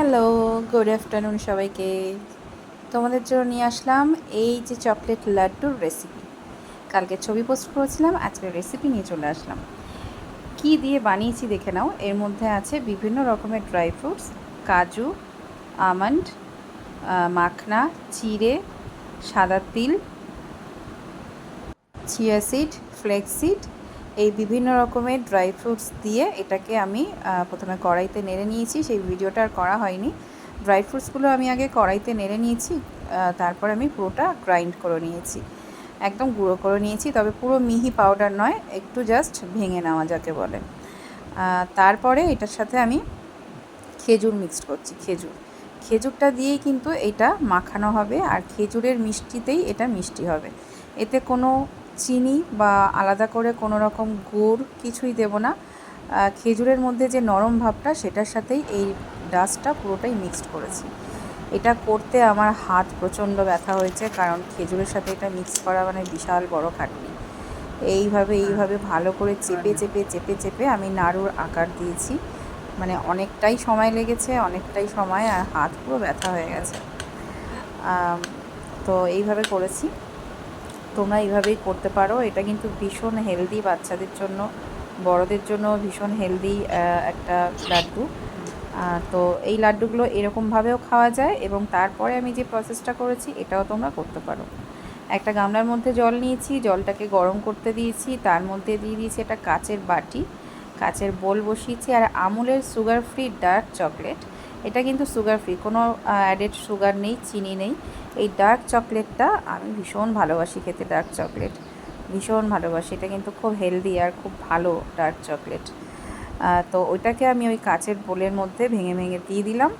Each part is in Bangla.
হ্যালো, গুড আফটারনুন সবাইকে। তোমাদের জন্য নিয়ে আসলাম এই যে চকলেট লাড্ডুর রেসিপি। কালকে ছবি পোস্ট করেছিলাম, আজকে রেসিপি নিয়ে চলে আসলাম। কি দিয়ে বানিয়েছি দেখে নাও। এর মধ্যে আছে বিভিন্ন রকমের ড্রাই ফ্রুটস, কাজু, আমন্ড, মাখনা, চিড়ে, সাদা তিল, চিয়া সিড, ফ্লেক্স সিড, এই বিভিন্ন রকমের ড্রাই ফ্রুটস দিয়ে এটাকে আমি প্রথমে কড়াইতে নেড়ে নিয়েছি। সেই ভিডিওটা আর করা হয়নি। ড্রাই ফ্রুটসগুলো আমি আগে কড়াইতে নেড়ে নিয়েছি, তারপর আমি পুরোটা গ্রাইন্ড করে নিয়েছি, একদম গুঁড়ো করে নিয়েছি, তবে পুরো মিহি পাউডার নয়, একটু জাস্ট ভেঙে নেওয়া যাকে বলে। তারপরে এটার সাথে আমি খেজুর মিক্সড করছি। খেজুরটা দিয়েই কিন্তু এটা মাখানো হবে, আর খেজুরের মিষ্টিতেই এটা মিষ্টি হবে। এতে কোনো চিনি বা আলাদা করে কোনো রকম গুড় কিছুই দেব না। খেজুরের মধ্যে যে নরম ভাবটা, সেটার সাথেই এই ডাস্টটা পুরোটাই মিক্সড করেছি। এটা করতে আমার হাত প্রচণ্ড ব্যথা হয়েছে, কারণ খেজুরের সাথে এটা মিক্স করা মানে বিশাল বড় খাটনি। এইভাবে ভালো করে চেপে আমি নাড়ুর আকার দিয়েছি। মানে অনেকটাই সময় লেগেছে, অনেকটাই সময়, আর হাত পুরো ব্যথা হয়ে গেছে। তো এইভাবে করেছি, তোমরা এইভাবেই করতে পারো। এটা কিন্তু ভীষণ হেলদি, বাচ্চাদের জন্য, বড়দের জন্য ভীষণ হেলদি একটা লাড্ডু। তো এই লাড্ডুগুলো এরকমভাবেও খাওয়া যায়, এবং তারপরে আমি যে প্রসেসটা করেছি এটাও তোমরা করতে পারো। একটা গামলার মধ্যে জল নিয়েছি, জলটাকে গরম করতে দিয়েছি, তার মধ্যে দিয়ে দিয়েছি একটা কাচের বাটি, কাচের বোল বসিয়েছি, আর আমুলের সুগার ফ্রি ডার্ক চকলেট। এটা কিন্তু সুগার ফ্রি, কোনো অ্যাডেড সুগার নেই, চিনি নেই। এই ডার্ক চকলেটটা আমি ভীষণ ভালোবাসি খেতে, ডার্ক চকলেট ভীষণ ভালোবাসি। এটা কিন্তু খুব হেলদি আর খুব ভালো ডার্ক চকলেট। তো ওইটাকে আমি ওই কাচের বোলের মধ্যে ভেঙে দিয়ে দিলাম।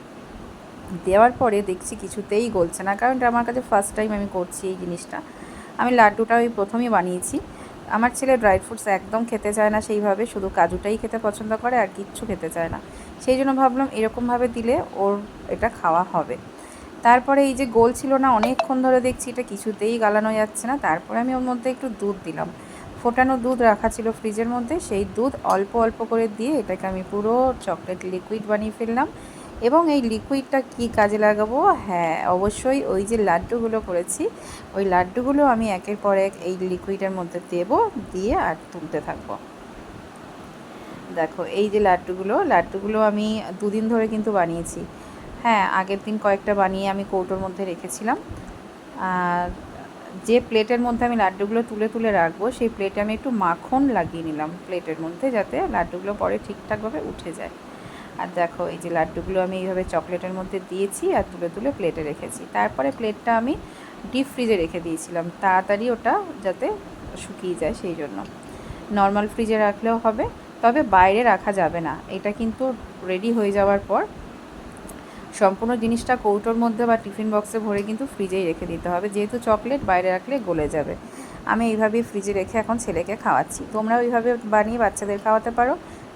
দেওয়ার পরে দেখছি কিছুতেই গলছে না, কারণ এটা আমার কাছে ফার্স্ট টাইম আমি করছি এই জিনিসটা। আমি লাড্ডুটা ওই প্রথমেই বানিয়েছি। আমার ছেলে ড্রাই ফ্রুটস একদম খেতে চায় না সেইভাবে, শুধু কাজুটাই খেতে পছন্দ করে, আর কিচ্ছু খেতে চায় না। সেই জন্য ভাবলাম এরকমভাবে দিলে ওর এটা খাওয়া হবে। তারপরে এই যে গোল ছিল না, অনেকক্ষণ ধরে দেখছি এটা কিছুতেই গালানো যাচ্ছে না। তারপরে আমি ওর মধ্যে একটু দুধ দিলাম, ফোটানো দুধ রাখা ছিল ফ্রিজের মধ্যে, সেই দুধ অল্প অল্প করে দিয়ে এটাকে আমি পুরো চকলেট লিকুইড বানিয়ে ফেললাম। এবং এই লিকুইডটা কি কাজে লাগাবো, হ্যাঁ অবশ্যই ওই যে লাড্ডুগুলো করেছি, ওই লাড্ডুগুলো আমি একের পর এক এই লিকুইডের মধ্যে দিয়ে আর তুলতে থাকবো। দেখো এই যে লাড্ডুগুলো আমি দুদিন ধরে কিন্তু বানিয়েছি। হ্যাঁ, আগের দিন কয়েকটা বানিয়ে আমি কৌটোর মধ্যে রেখেছিলাম। আর যে প্লেটের মধ্যে আমি লাড্ডুগুলো তুলে রাখবো, সেই প্লেটে আমি একটু মাখন লাগিয়ে নিলাম প্লেটের মধ্যে, যাতে লাড্ডুগুলো পরে ঠিকঠাকভাবে উঠে যায়। আর দেখো এই যে লাড্ডুগুলো আমি এইভাবে চকলেটের মধ্যে দিয়েছি আর তুলে প্লেটে রেখেছি। তারপরে প্লেটটা আমি ডিপ ফ্রিজে রেখে দিয়েছিলাম, তাড়াতাড়ি ওটা যাতে শুকিয়ে যায় সেই জন্য। নর্মাল ফ্রিজে রাখলেও হবে, তবে বাইরে রাখা যাবে না। এটা কিন্তু রেডি হয়ে যাওয়ার পর সম্পূর্ণ জিনিসটা কৌটোর মধ্যে বা টিফিন বক্সে ভরে কিন্তু ফ্রিজেই রেখে দিতে হবে, যেহেতু চকলেট বাইরে রাখলে গলে যাবে। আমি এইভাবেই ফ্রিজে রেখে এখন ছেলেকে খাওয়াচ্ছি। তোমরাও এইভাবে বানিয়ে বাচ্চাদের খাওয়াতে পারো,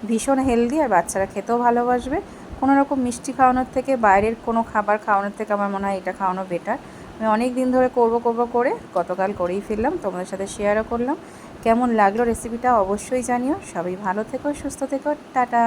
ভীষণ হেলদি, আর বাচ্চারা খেতেও ভালোবাসবে। কোনো রকম মিষ্টি খাওয়ানোর থেকে, বাইরের কোনো খাবার খাওয়ানোর থেকে আমার মনে হয় এটা খাওয়ানো বেটার। আমি অনেক দিন ধরে করব করে গতকাল করেই ফেললাম, তোমাদের সাথে শেয়ারও করলাম। কেমন লাগলো রেসিপিটা অবশ্যই জানিও। সবাই ভালো থেকো, সুস্থ থেকো, টাটা।